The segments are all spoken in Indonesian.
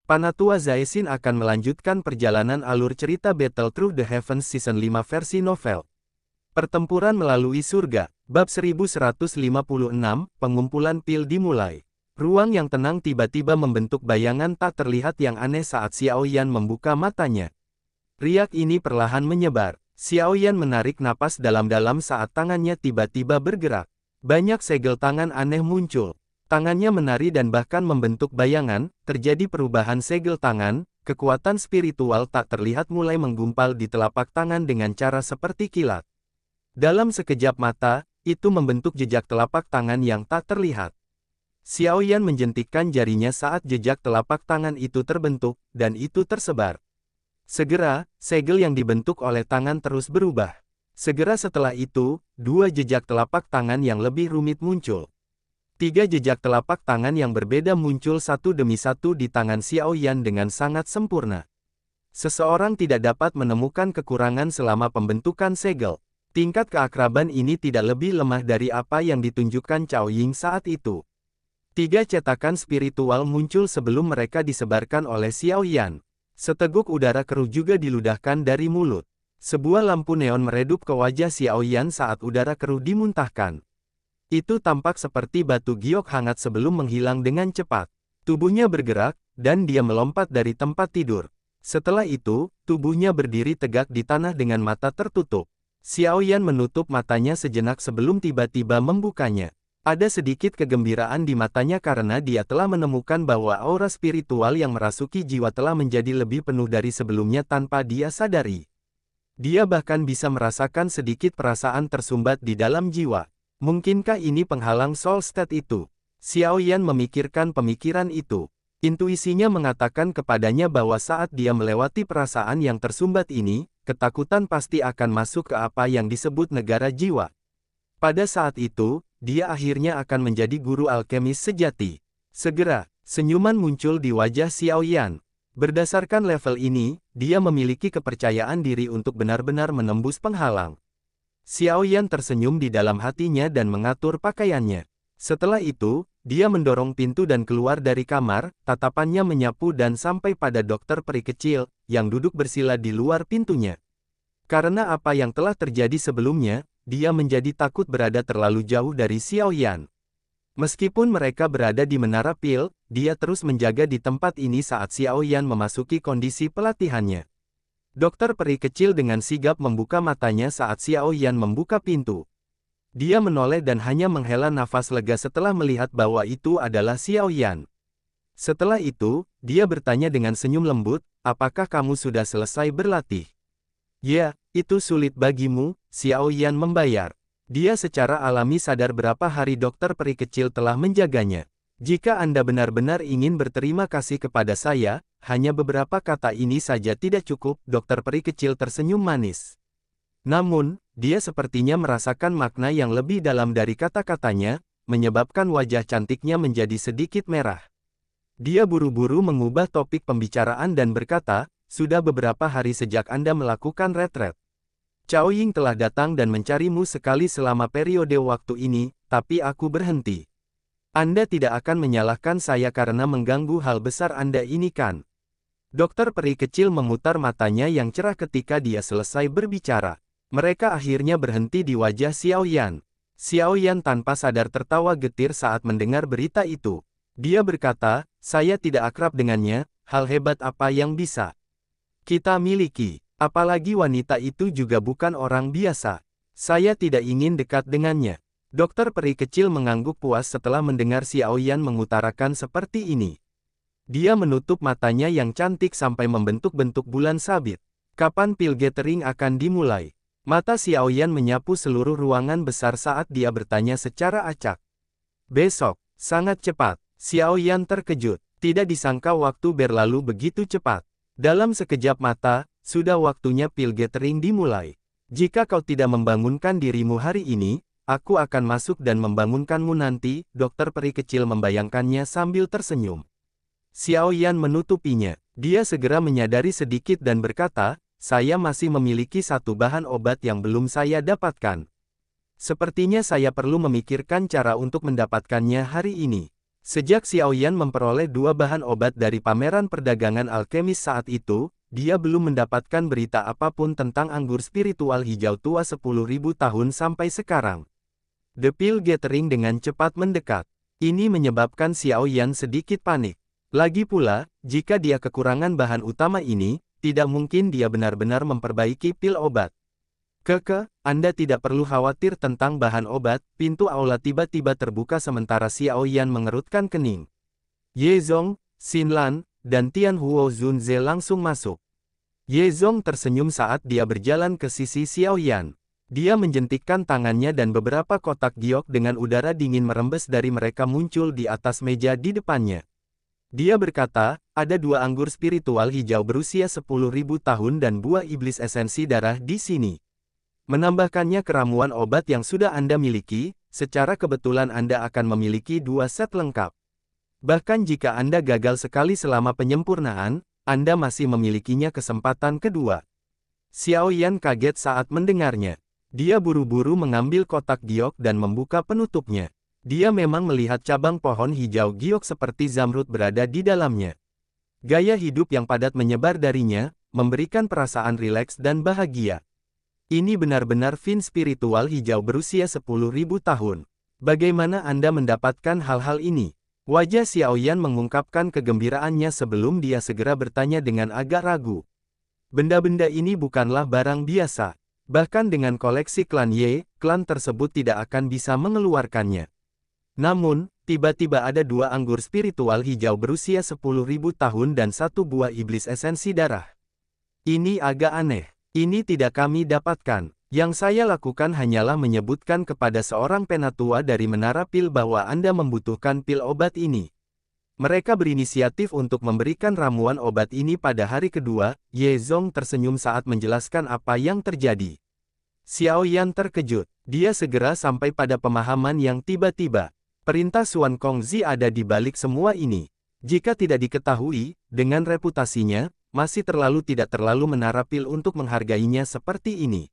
Panatua Zaesin akan melanjutkan perjalanan alur cerita Battle Through the Heavens Season 5 versi novel. Pertempuran melalui surga, bab 1156, pengumpulan pil dimulai. Ruang yang tenang tiba-tiba membentuk bayangan tak terlihat yang aneh saat Xiaoyan membuka matanya. Riak ini perlahan menyebar. Xiaoyan menarik napas dalam-dalam saat tangannya tiba-tiba bergerak. Banyak segel tangan aneh muncul. Tangannya menari dan bahkan membentuk bayangan, terjadi perubahan segel tangan, kekuatan spiritual tak terlihat mulai menggumpal di telapak tangan dengan cara seperti kilat. Dalam sekejap mata, itu membentuk jejak telapak tangan yang tak terlihat. Xiaoyan menjentikkan jarinya saat jejak telapak tangan itu terbentuk, dan itu tersebar. Segera, segel yang dibentuk oleh tangan terus berubah. Segera setelah itu, dua jejak telapak tangan yang lebih rumit muncul. Tiga jejak telapak tangan yang berbeda muncul satu demi satu di tangan Xiaoyan dengan sangat sempurna. Seseorang tidak dapat menemukan kekurangan selama pembentukan segel. Tingkat keakraban ini tidak lebih lemah dari apa yang ditunjukkan Cao Ying saat itu. Tiga cetakan spiritual muncul sebelum mereka disebarkan oleh Xiaoyan. Seteguk udara keruh juga diludahkan dari mulut. Sebuah lampu neon meredup ke wajah Xiaoyan saat udara keruh dimuntahkan. Itu tampak seperti batu giok hangat sebelum menghilang dengan cepat. Tubuhnya bergerak, dan dia melompat dari tempat tidur. Setelah itu, tubuhnya berdiri tegak di tanah dengan mata tertutup. Xiaoyan menutup matanya sejenak sebelum tiba-tiba membukanya. Ada sedikit kegembiraan di matanya karena dia telah menemukan bahwa aura spiritual yang merasuki jiwa telah menjadi lebih penuh dari sebelumnya tanpa dia sadari. Dia bahkan bisa merasakan sedikit perasaan tersumbat di dalam jiwa. Mungkinkah ini penghalang soul state itu? Xiaoyan memikirkan pemikiran itu. Intuisinya mengatakan kepadanya bahwa saat dia melewati perasaan yang tersumbat ini, ketakutan pasti akan masuk ke apa yang disebut negara jiwa. Pada saat itu, dia akhirnya akan menjadi guru alkemis sejati. Segera, senyuman muncul di wajah Xiaoyan. Berdasarkan level ini, dia memiliki kepercayaan diri untuk benar-benar menembus penghalang. Xiaoyan tersenyum di dalam hatinya dan mengatur pakaiannya. Setelah itu, dia mendorong pintu dan keluar dari kamar, tatapannya menyapu dan sampai pada dokter peri kecil, yang duduk bersila di luar pintunya. Karena apa yang telah terjadi sebelumnya, dia menjadi takut berada terlalu jauh dari Xiaoyan. Meskipun mereka berada di menara pil, dia terus menjaga di tempat ini saat Xiaoyan memasuki kondisi pelatihannya. Dokter peri kecil dengan sigap membuka matanya saat Xiaoyan membuka pintu. Dia menoleh dan hanya menghela nafas lega setelah melihat bahwa itu adalah Xiaoyan. Setelah itu, dia bertanya dengan senyum lembut, "Apakah kamu sudah selesai berlatih?" "Ya, itu sulit bagimu," Xiaoyan membayar. Dia secara alami sadar berapa hari dokter peri kecil telah menjaganya. "Jika Anda benar-benar ingin berterima kasih kepada saya, hanya beberapa kata ini saja tidak cukup," dokter peri kecil tersenyum manis. Namun, dia sepertinya merasakan makna yang lebih dalam dari kata-katanya, menyebabkan wajah cantiknya menjadi sedikit merah. Dia buru-buru mengubah topik pembicaraan dan berkata, "Sudah beberapa hari sejak Anda melakukan retret. Cao Ying telah datang dan mencarimu sekali selama periode waktu ini, tapi aku berhenti. Anda tidak akan menyalahkan saya karena mengganggu hal besar Anda ini kan?" Dokter peri kecil memutar matanya yang cerah ketika dia selesai berbicara. Mereka akhirnya berhenti di wajah Xiaoyan. Xiaoyan tanpa sadar tertawa getir saat mendengar berita itu. Dia berkata, "Saya tidak akrab dengannya, hal hebat apa yang bisa kita miliki. Apalagi wanita itu juga bukan orang biasa. Saya tidak ingin dekat dengannya." Dokter peri kecil mengangguk puas setelah mendengar Xiaoyan mengutarakan seperti ini. Dia menutup matanya yang cantik sampai membentuk-bentuk bulan sabit. Kapan pil gathering akan dimulai? Mata Xiaoyan menyapu seluruh ruangan besar saat dia bertanya secara acak. "Besok, sangat cepat." Xiaoyan terkejut. Tidak disangka waktu berlalu begitu cepat. Dalam sekejap mata, sudah waktunya pil gathering dimulai. "Jika kau tidak membangunkan dirimu hari ini, aku akan masuk dan membangunkanmu nanti," dokter peri kecil membayangkannya sambil tersenyum. Xiaoyan menutupinya. Dia segera menyadari sedikit dan berkata, "Saya masih memiliki satu bahan obat yang belum saya dapatkan. Sepertinya saya perlu memikirkan cara untuk mendapatkannya hari ini." Sejak Xiaoyan memperoleh dua bahan obat dari pameran perdagangan alkemis saat itu, dia belum mendapatkan berita apapun tentang anggur spiritual hijau tua 10.000 tahun sampai sekarang. The Pale Gathering dengan cepat mendekat. Ini menyebabkan Xiaoyan sedikit panik. Lagi pula, jika dia kekurangan bahan utama ini, tidak mungkin dia benar-benar memperbaiki pil obat. Anda tidak perlu khawatir tentang bahan obat. Pintu aula tiba-tiba terbuka sementara Xiaoyan mengerutkan kening. Ye Zong, Xin Lan, dan Tian Huo Zunze langsung masuk. Ye Zong tersenyum saat dia berjalan ke sisi Xiaoyan. Dia menjentikkan tangannya dan beberapa kotak giok dengan udara dingin merembes dari mereka muncul di atas meja di depannya. Dia berkata, ada dua anggur spiritual hijau berusia 10.000 tahun dan buah iblis esensi darah di sini. Menambahkannya ke ramuan obat yang sudah Anda miliki, secara kebetulan Anda akan memiliki dua set lengkap. Bahkan jika Anda gagal sekali selama penyempurnaan, Anda masih memilikinya kesempatan kedua. Xiaoyan kaget saat mendengarnya. Dia buru-buru mengambil kotak giok dan membuka penutupnya. Dia memang melihat cabang pohon hijau giok seperti zamrud berada di dalamnya. Gaya hidup yang padat menyebar darinya, memberikan perasaan rileks dan bahagia. Ini benar-benar vin spiritual hijau berusia 10.000 tahun. Bagaimana Anda mendapatkan hal-hal ini? Wajah Xiaoyan mengungkapkan kegembiraannya sebelum dia segera bertanya dengan agak ragu. Benda-benda ini bukanlah barang biasa. Bahkan dengan koleksi klan Ye, klan tersebut tidak akan bisa mengeluarkannya. Namun, tiba-tiba ada dua anggur spiritual hijau berusia 10.000 tahun dan satu buah iblis esensi darah. Ini agak aneh. Ini tidak kami dapatkan. Yang saya lakukan hanyalah menyebutkan kepada seorang penatua dari Menara Pil bahwa Anda membutuhkan pil obat ini. Mereka berinisiatif untuk memberikan ramuan obat ini pada hari kedua. Ye Zong tersenyum saat menjelaskan apa yang terjadi. Xiaoyan terkejut. Dia segera sampai pada pemahaman yang tiba-tiba. Perintah Xuan Kongzi ada di balik semua ini. Jika tidak diketahui, dengan reputasinya, masih tidak terlalu Menara Pil untuk menghargainya seperti ini.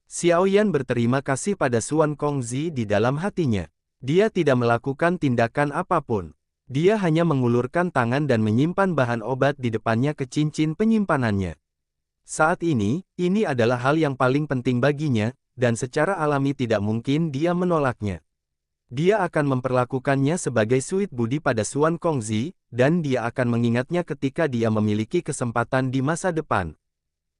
Xiaoyan berterima kasih pada Xuan Kongzi di dalam hatinya. Dia tidak melakukan tindakan apapun. Dia hanya mengulurkan tangan dan menyimpan bahan obat di depannya ke cincin penyimpanannya. Saat ini adalah hal yang paling penting baginya, dan secara alami tidak mungkin dia menolaknya. Dia akan memperlakukannya sebagai suit budi pada Xuan Kongzi, dan dia akan mengingatnya ketika dia memiliki kesempatan di masa depan.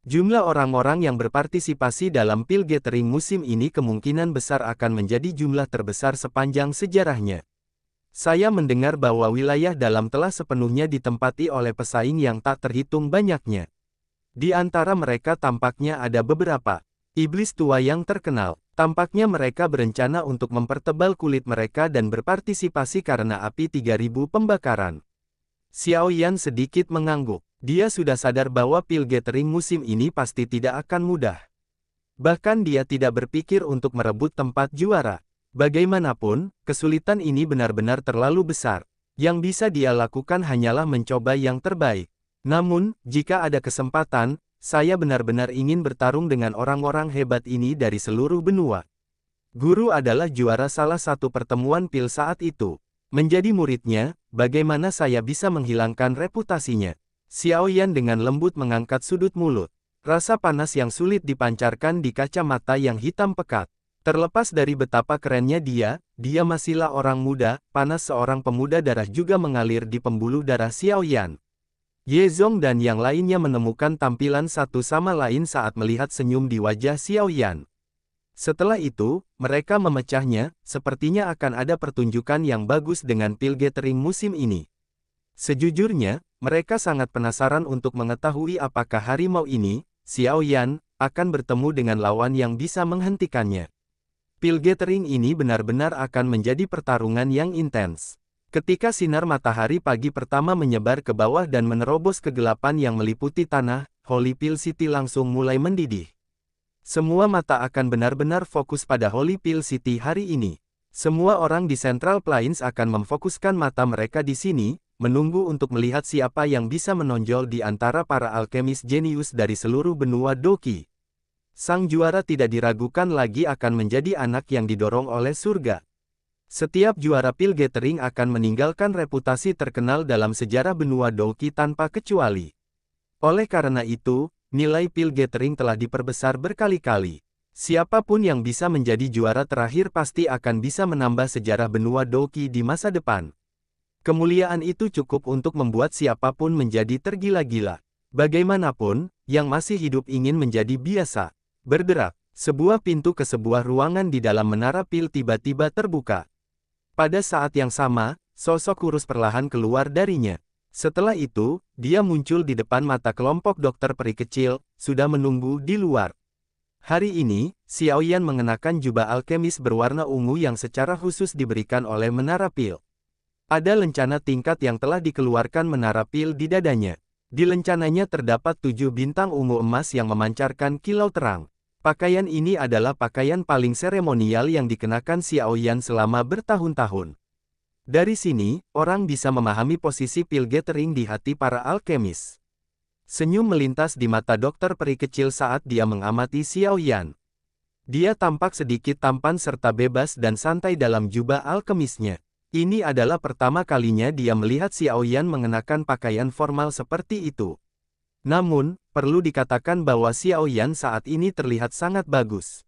Jumlah orang-orang yang berpartisipasi dalam Pale Gathering musim ini kemungkinan besar akan menjadi jumlah terbesar sepanjang sejarahnya. Saya mendengar bahwa wilayah dalam telah sepenuhnya ditempati oleh pesaing yang tak terhitung banyaknya. Di antara mereka tampaknya ada beberapa iblis tua yang terkenal. Tampaknya mereka berencana untuk mempertebal kulit mereka dan berpartisipasi karena api 3000 pembakaran. Xiaoyan sedikit mengangguk. Dia sudah sadar bahwa Pale Gathering musim ini pasti tidak akan mudah. Bahkan dia tidak berpikir untuk merebut tempat juara. Bagaimanapun, kesulitan ini benar-benar terlalu besar. Yang bisa dia lakukan hanyalah mencoba yang terbaik. Namun, jika ada kesempatan, saya benar-benar ingin bertarung dengan orang-orang hebat ini dari seluruh benua. Guru adalah juara salah satu pertemuan pil saat itu. Menjadi muridnya, bagaimana saya bisa menghilangkan reputasinya? Xiaoyan dengan lembut mengangkat sudut mulut. Rasa panas yang sulit dipancarkan di kacamata yang hitam pekat. Terlepas dari betapa kerennya dia masihlah orang muda. Panas seorang pemuda darah juga mengalir di pembuluh darah Xiaoyan. Ye Zong dan yang lainnya menemukan tampilan satu sama lain saat melihat senyum di wajah Xiaoyan. Setelah itu, mereka memecahnya, sepertinya akan ada pertunjukan yang bagus dengan Pale Gathering musim ini. Sejujurnya, mereka sangat penasaran untuk mengetahui apakah harimau ini, Xiaoyan, akan bertemu dengan lawan yang bisa menghentikannya. Pale Gathering ini benar-benar akan menjadi pertarungan yang intens. Ketika sinar matahari pagi pertama menyebar ke bawah dan menerobos kegelapan yang meliputi tanah, Holy Pil City langsung mulai mendidih. Semua mata akan benar-benar fokus pada Holy Pil City hari ini. Semua orang di Central Plains akan memfokuskan mata mereka di sini, menunggu untuk melihat siapa yang bisa menonjol di antara para alkemis jenius dari seluruh benua Doki. Sang juara tidak diragukan lagi akan menjadi anak yang didorong oleh surga. Setiap juara pil gathering akan meninggalkan reputasi terkenal dalam sejarah benua Douki tanpa kecuali. Oleh karena itu, nilai pil gathering telah diperbesar berkali-kali. Siapapun yang bisa menjadi juara terakhir pasti akan bisa menambah sejarah benua Douki di masa depan. Kemuliaan itu cukup untuk membuat siapapun menjadi tergila-gila. Bagaimanapun, yang masih hidup ingin menjadi biasa. Bergerak, sebuah pintu ke sebuah ruangan di dalam menara pil tiba-tiba terbuka. Pada saat yang sama, sosok kurus perlahan keluar darinya. Setelah itu, dia muncul di depan mata kelompok dokter peri kecil, sudah menunggu di luar. Hari ini, Xiaoyan mengenakan jubah alkemis berwarna ungu yang secara khusus diberikan oleh menara pil. Ada lencana tingkat yang telah dikeluarkan menara pil di dadanya. Di lencananya terdapat 7 bintang ungu emas yang memancarkan kilau terang. Pakaian ini adalah pakaian paling seremonial yang dikenakan Xiaoyan selama bertahun-tahun. Dari sini, orang bisa memahami posisi pil gathering di hati para alkemis. Senyum melintas di mata dokter peri kecil saat dia mengamati Xiaoyan. Dia tampak sedikit tampan serta bebas dan santai dalam jubah alkemisnya. Ini adalah pertama kalinya dia melihat Xiaoyan mengenakan pakaian formal seperti itu. Namun, perlu dikatakan bahwa Xiaoyan saat ini terlihat sangat bagus.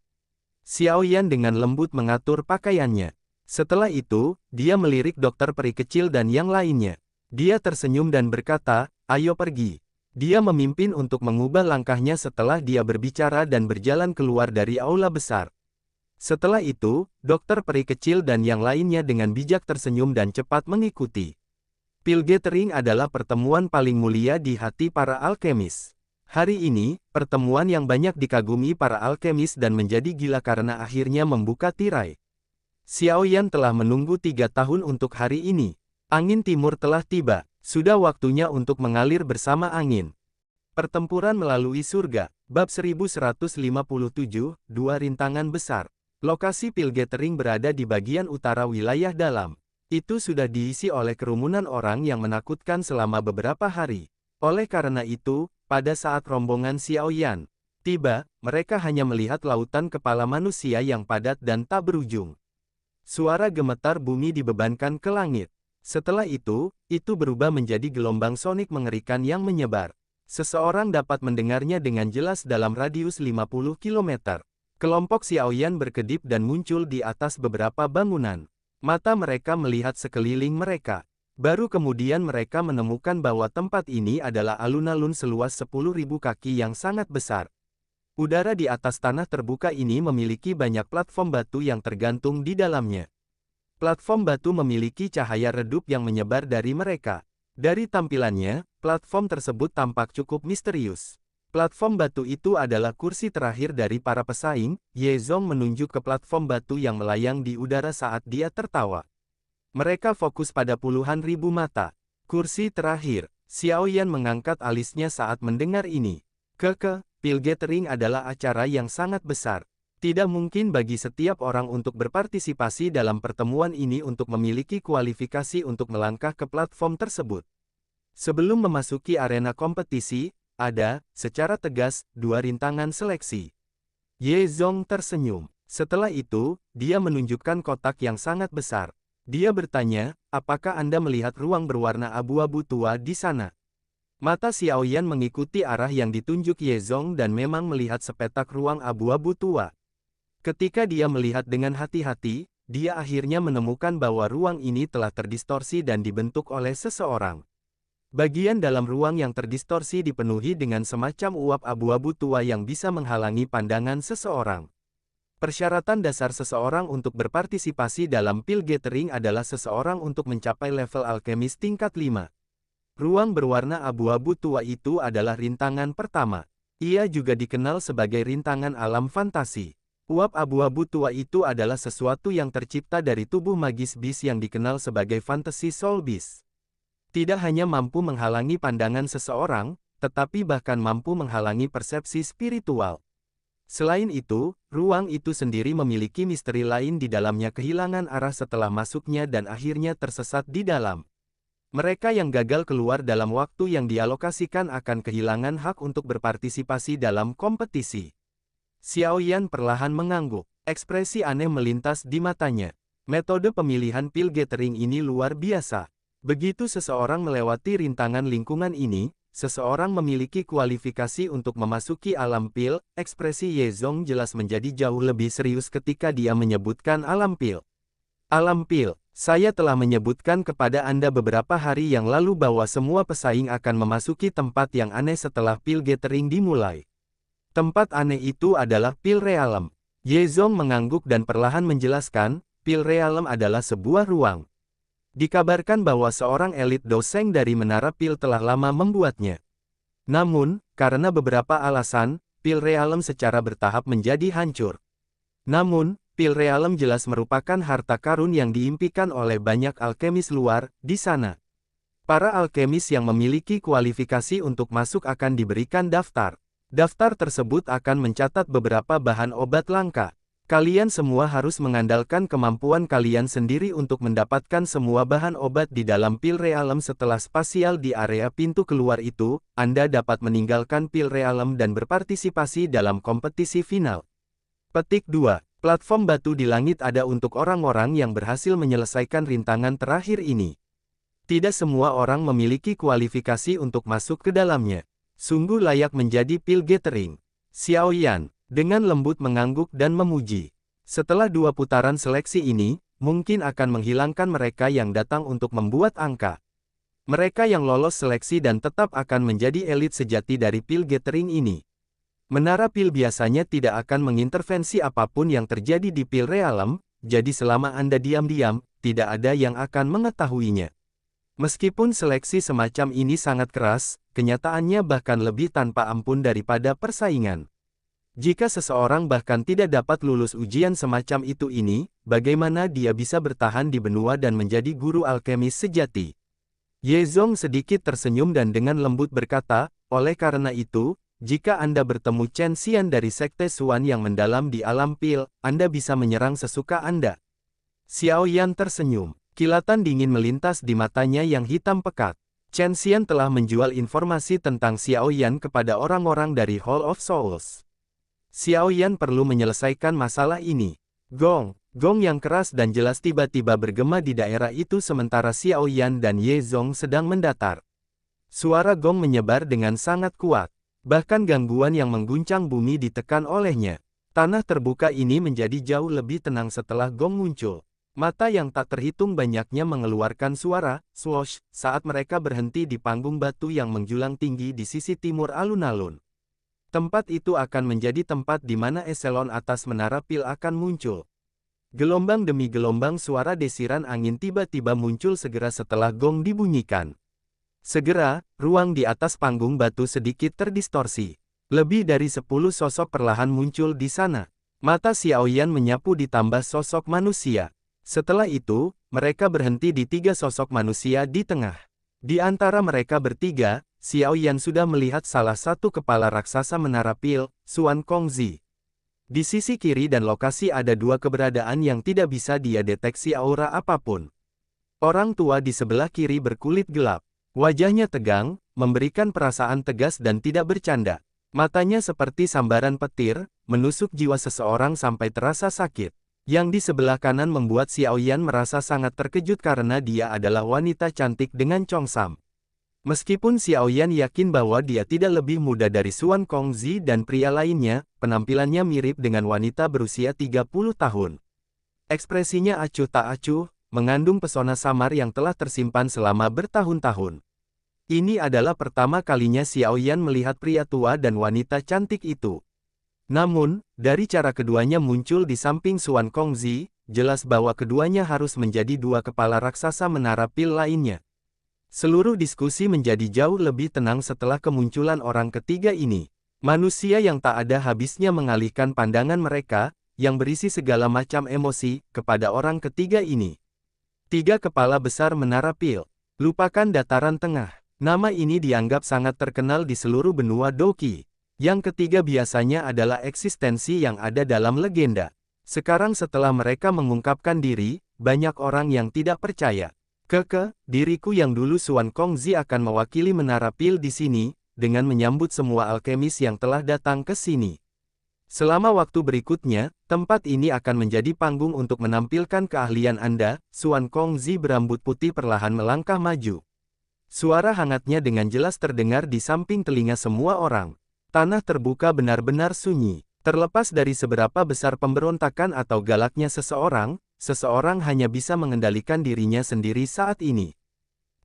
Xiaoyan dengan lembut mengatur pakaiannya. Setelah itu, dia melirik dokter peri kecil dan yang lainnya. Dia tersenyum dan berkata, "Ayo pergi." Dia memimpin untuk mengubah langkahnya setelah dia berbicara dan berjalan keluar dari aula besar. Setelah itu, dokter peri kecil dan yang lainnya dengan bijak tersenyum dan cepat mengikuti. Pil gathering adalah pertemuan paling mulia di hati para alkemis. Hari ini, pertemuan yang banyak dikagumi para alkemis dan menjadi gila karena akhirnya membuka tirai. Xiaoyan telah menunggu 3 tahun untuk hari ini. Angin timur telah tiba, sudah waktunya untuk mengalir bersama angin. Pertempuran melalui surga, bab 1157, dua rintangan besar. Lokasi pil gathering berada di bagian utara wilayah dalam. Itu sudah diisi oleh kerumunan orang yang menakutkan selama beberapa hari. Oleh karena itu, pada saat rombongan Xiaoyan tiba, mereka hanya melihat lautan kepala manusia yang padat dan tak berujung. Suara gemetar bumi dibebankan ke langit. Setelah itu berubah menjadi gelombang sonik mengerikan yang menyebar. Seseorang dapat mendengarnya dengan jelas dalam radius 50 km. Kelompok Xiaoyan berkedip dan muncul di atas beberapa bangunan. Mata mereka melihat sekeliling mereka. Baru kemudian mereka menemukan bahwa tempat ini adalah alun-alun seluas 10.000 kaki yang sangat besar. Udara di atas tanah terbuka ini memiliki banyak platform batu yang tergantung di dalamnya. Platform batu memiliki cahaya redup yang menyebar dari mereka. Dari tampilannya, platform tersebut tampak cukup misterius. Platform batu itu adalah kursi terakhir dari para pesaing. Ye Zong menunjuk ke platform batu yang melayang di udara saat dia tertawa. Mereka fokus pada puluhan ribu mata. Kursi terakhir. Xiaoyan mengangkat alisnya saat mendengar ini. Pil gathering adalah acara yang sangat besar. Tidak mungkin bagi setiap orang untuk berpartisipasi dalam pertemuan ini untuk memiliki kualifikasi untuk melangkah ke platform tersebut. Sebelum memasuki arena kompetisi, ada, secara tegas, 2 rintangan seleksi. Ye Zong tersenyum. Setelah itu, dia menunjukkan kotak yang sangat besar. Dia bertanya, apakah Anda melihat ruang berwarna abu-abu tua di sana? Mata Xiaoyan mengikuti arah yang ditunjuk Ye Zong dan memang melihat sepetak ruang abu-abu tua. Ketika dia melihat dengan hati-hati, dia akhirnya menemukan bahwa ruang ini telah terdistorsi dan dibentuk oleh seseorang. Bagian dalam ruang yang terdistorsi dipenuhi dengan semacam uap abu-abu tua yang bisa menghalangi pandangan seseorang. Persyaratan dasar seseorang untuk berpartisipasi dalam pil gathering adalah seseorang untuk mencapai level alkemis tingkat 5. Ruang berwarna abu-abu tua itu adalah rintangan pertama. Ia juga dikenal sebagai rintangan alam fantasi. Uap abu-abu tua itu adalah sesuatu yang tercipta dari tubuh magis Beast yang dikenal sebagai Fantasy Soul Beast. Tidak hanya mampu menghalangi pandangan seseorang, tetapi bahkan mampu menghalangi persepsi spiritual. Selain itu, ruang itu sendiri memiliki misteri lain di dalamnya kehilangan arah setelah masuknya dan akhirnya tersesat di dalam. Mereka yang gagal keluar dalam waktu yang dialokasikan akan kehilangan hak untuk berpartisipasi dalam kompetisi. Xiaoyan perlahan mengangguk. Ekspresi aneh melintas di matanya. Metode pemilihan pil gathering ini luar biasa. Begitu seseorang melewati rintangan lingkungan ini, seseorang memiliki kualifikasi untuk memasuki alam pil. Ekspresi Ye Zong jelas menjadi jauh lebih serius ketika dia menyebutkan alam pil. Alam pil, saya telah menyebutkan kepada Anda beberapa hari yang lalu bahwa semua pesaing akan memasuki tempat yang aneh setelah pil gathering dimulai. Tempat aneh itu adalah pil realm. Ye Zong mengangguk dan perlahan menjelaskan, pil realm adalah sebuah ruang. Dikabarkan bahwa seorang elit doseng dari Menara Pil telah lama membuatnya. Namun, karena beberapa alasan, pil realm secara bertahap menjadi hancur. Namun, pil realm jelas merupakan harta karun yang diimpikan oleh banyak alkemis luar di sana. Para alkemis yang memiliki kualifikasi untuk masuk akan diberikan daftar. Daftar tersebut akan mencatat beberapa bahan obat langka. Kalian semua harus mengandalkan kemampuan kalian sendiri untuk mendapatkan semua bahan obat di dalam pil realm. Setelah spasial di area pintu keluar itu, Anda dapat meninggalkan pil realm dan berpartisipasi dalam kompetisi final. Petik 2. Platform batu di langit ada untuk orang-orang yang berhasil menyelesaikan rintangan terakhir ini. Tidak semua orang memiliki kualifikasi untuk masuk ke dalamnya. Sungguh layak menjadi pil gathering. Xiao Yan dengan lembut mengangguk dan memuji. Setelah 2 putaran seleksi ini, mungkin akan menghilangkan mereka yang datang untuk membuat angka. Mereka yang lolos seleksi dan tetap akan menjadi elit sejati dari pil gathering ini. Menara pil biasanya tidak akan mengintervensi apapun yang terjadi di pil realm, jadi selama Anda diam-diam, tidak ada yang akan mengetahuinya. Meskipun seleksi semacam ini sangat keras, kenyataannya bahkan lebih tanpa ampun daripada persaingan. Jika seseorang bahkan tidak dapat lulus ujian semacam itu ini, bagaimana dia bisa bertahan di benua dan menjadi guru alkemis sejati? Ye Zong sedikit tersenyum dan dengan lembut berkata, oleh karena itu, jika Anda bertemu Chen Xian dari Sekte Xuan yang mendalam di alam pil, Anda bisa menyerang sesuka Anda. Xiao Yan tersenyum. Kilatan dingin melintas di matanya yang hitam pekat. Chen Xian telah menjual informasi tentang Xiao Yan kepada orang-orang dari Hall of Souls. Xiao Yan perlu menyelesaikan masalah ini. Gong yang keras dan jelas tiba-tiba bergema di daerah itu sementara Xiao Yan dan Ye Zong sedang mendatar. Suara gong menyebar dengan sangat kuat. Bahkan gangguan yang mengguncang bumi ditekan olehnya. Tanah terbuka ini menjadi jauh lebih tenang setelah gong muncul. Mata yang tak terhitung banyaknya mengeluarkan suara, swoosh, saat mereka berhenti di panggung batu yang menjulang tinggi di sisi timur alun-alun. Tempat itu akan menjadi tempat di mana eselon atas menara pil akan muncul. Gelombang demi gelombang suara desiran angin tiba-tiba muncul segera setelah gong dibunyikan. Segera, ruang di atas panggung batu sedikit terdistorsi. Lebih dari 10 sosok perlahan muncul di sana. Mata Xiao Yan menyapu ditambah sosok manusia. Setelah itu, mereka berhenti di 3 sosok manusia di tengah. Di antara mereka bertiga, Xiao Yan sudah melihat salah satu kepala raksasa menara pil, Xuan Kongzi. Di sisi kiri dan lokasi ada 2 keberadaan yang tidak bisa dia deteksi aura apapun. Orang tua di sebelah kiri berkulit gelap. Wajahnya tegang, memberikan perasaan tegas dan tidak bercanda. Matanya seperti sambaran petir, menusuk jiwa seseorang sampai terasa sakit. Yang di sebelah kanan membuat Xiao Yan merasa sangat terkejut karena dia adalah wanita cantik dengan congsam. Meskipun Xiao Yan yakin bahwa dia tidak lebih muda dari Xuan Kongzi dan pria lainnya, penampilannya mirip dengan wanita berusia 30 tahun. Ekspresinya acuh tak acuh, mengandung pesona samar yang telah tersimpan selama bertahun-tahun. Ini adalah pertama kalinya Xiao Yan melihat pria tua dan wanita cantik itu. Namun, dari cara keduanya muncul di samping Xuan Kongzi, jelas bahwa keduanya harus menjadi 2 kepala raksasa menara pil lainnya. Seluruh diskusi menjadi jauh lebih tenang setelah kemunculan orang ketiga ini. Manusia yang tak ada habisnya mengalihkan pandangan mereka, yang berisi segala macam emosi, kepada orang ketiga ini. 3 kepala besar menara pil. Lupakan dataran tengah. Nama ini dianggap sangat terkenal di seluruh benua Doqi. Yang ketiga biasanya adalah eksistensi yang ada dalam legenda. Sekarang setelah mereka mengungkapkan diri, banyak orang yang tidak percaya. Diriku yang dulu Xuan Kongzi akan mewakili menara pil di sini, dengan menyambut semua alkemis yang telah datang ke sini. Selama waktu berikutnya, tempat ini akan menjadi panggung untuk menampilkan keahlian Anda. Xuan Kongzi berambut putih perlahan melangkah maju. Suara hangatnya dengan jelas terdengar di samping telinga semua orang. Tanah terbuka benar-benar sunyi. Terlepas dari seberapa besar pemberontakan atau galaknya seseorang, seseorang hanya bisa mengendalikan dirinya sendiri saat ini.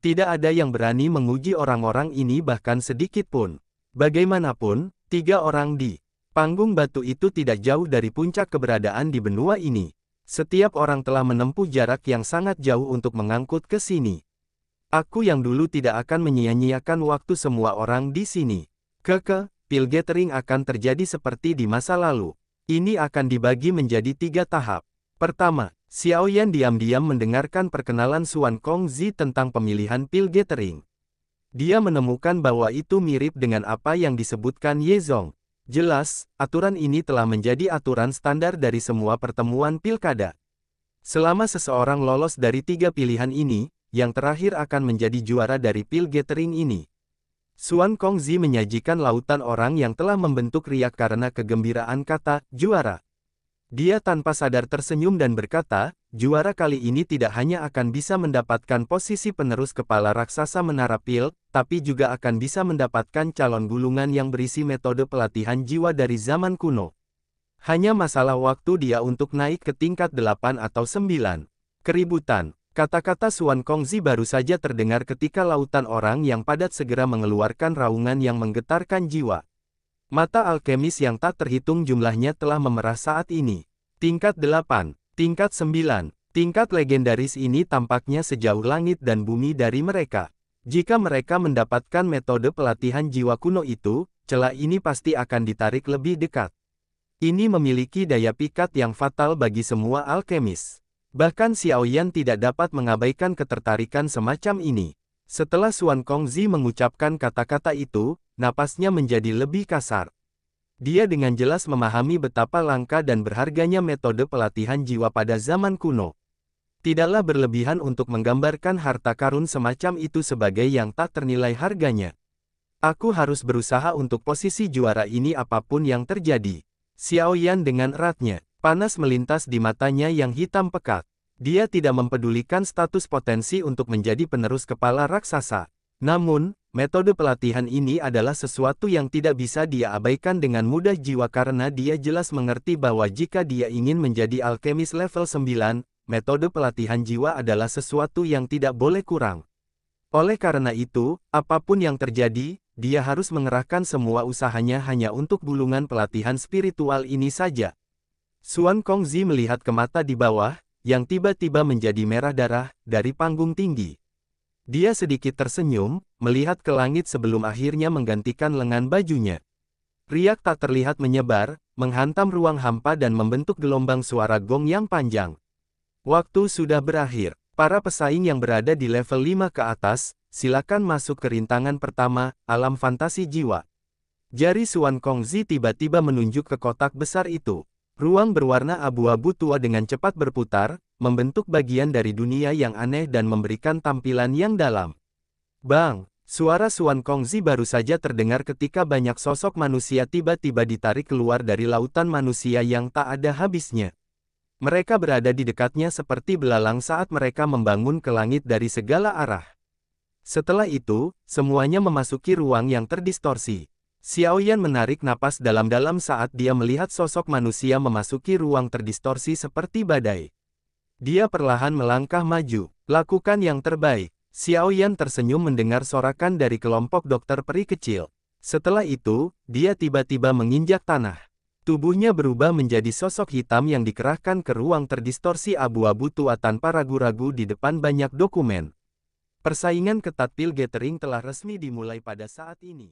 Tidak ada yang berani menguji orang-orang ini bahkan sedikit pun. Bagaimanapun, 3 orang di panggung batu itu tidak jauh dari puncak keberadaan di benua ini. Setiap orang telah menempuh jarak yang sangat jauh untuk mengangkut ke sini. Aku yang dulu tidak akan menyia-nyiakan waktu semua orang di sini. Pil gathering akan terjadi seperti di masa lalu. Ini akan dibagi menjadi 3 tahap. Pertama, Xiaoyan diam-diam mendengarkan perkenalan Xuan Kongzi tentang pemilihan pil gathering. Dia menemukan bahwa itu mirip dengan apa yang disebutkan Ye Zong. Jelas, aturan ini telah menjadi aturan standar dari semua pertemuan pilkada. Selama seseorang lolos dari 3 pilihan ini, yang terakhir akan menjadi juara dari pil gathering ini. Xuan Kongzi menyajikan lautan orang yang telah membentuk riak karena kegembiraan kata, juara. Dia tanpa sadar tersenyum dan berkata, juara kali ini tidak hanya akan bisa mendapatkan posisi penerus kepala raksasa menara pil, tapi juga akan bisa mendapatkan calon gulungan yang berisi metode pelatihan jiwa dari zaman kuno. Hanya masalah waktu dia untuk naik ke tingkat 8 atau 9. Keributan. Kata-kata Xuan Kongzi baru saja terdengar ketika lautan orang yang padat segera mengeluarkan raungan yang menggetarkan jiwa. Mata alkemis yang tak terhitung jumlahnya telah memerah saat ini. Tingkat 8, tingkat 9, tingkat legendaris ini tampaknya sejauh langit dan bumi dari mereka. Jika mereka mendapatkan metode pelatihan jiwa kuno itu, celah ini pasti akan ditarik lebih dekat. Ini memiliki daya pikat yang fatal bagi semua alkemis. Bahkan Xiaoyan tidak dapat mengabaikan ketertarikan semacam ini. Setelah Xuan Kongzi mengucapkan kata-kata itu, napasnya menjadi lebih kasar. Dia dengan jelas memahami betapa langka dan berharganya metode pelatihan jiwa pada zaman kuno. Tidaklah berlebihan untuk menggambarkan harta karun semacam itu sebagai yang tak ternilai harganya. Aku harus berusaha untuk posisi juara ini apapun yang terjadi. Xiaoyan dengan eratnya. Panas melintas di matanya yang hitam pekat. Dia tidak mempedulikan status potensi untuk menjadi penerus kepala raksasa. Namun, metode pelatihan ini adalah sesuatu yang tidak bisa dia abaikan dengan mudah jiwa karena dia jelas mengerti bahwa jika dia ingin menjadi alkemis level 9, metode pelatihan jiwa adalah sesuatu yang tidak boleh kurang. Oleh karena itu, apapun yang terjadi, dia harus mengerahkan semua usahanya hanya untuk gulungan pelatihan spiritual ini saja. Xuan Kongzi melihat ke mata di bawah, yang tiba-tiba menjadi merah darah, dari panggung tinggi. Dia sedikit tersenyum, melihat ke langit sebelum akhirnya menggantikan lengan bajunya. Riak tak terlihat menyebar, menghantam ruang hampa dan membentuk gelombang suara gong yang panjang. Waktu sudah berakhir. Para pesaing yang berada di level 5 ke atas, silakan masuk ke rintangan pertama, alam fantasi jiwa. Jari Xuan Kongzi tiba-tiba menunjuk ke kotak besar itu. Ruang berwarna abu-abu tua dengan cepat berputar, membentuk bagian dari dunia yang aneh dan memberikan tampilan yang dalam. Bang! Suara Xuan Kongzi baru saja terdengar ketika banyak sosok manusia tiba-tiba ditarik keluar dari lautan manusia yang tak ada habisnya. Mereka berada di dekatnya seperti belalang saat mereka membangun ke langit dari segala arah. Setelah itu, semuanya memasuki ruang yang terdistorsi. Xiaoyan menarik napas dalam-dalam saat dia melihat sosok manusia memasuki ruang terdistorsi seperti badai. Dia perlahan melangkah maju. Lakukan yang terbaik. Xiaoyan tersenyum mendengar sorakan dari kelompok dokter peri kecil. Setelah itu, dia tiba-tiba menginjak tanah. Tubuhnya berubah menjadi sosok hitam yang dikerahkan ke ruang terdistorsi abu-abu tua tanpa ragu-ragu di depan banyak dokumen. Persaingan ketat pil gathering telah resmi dimulai pada saat ini.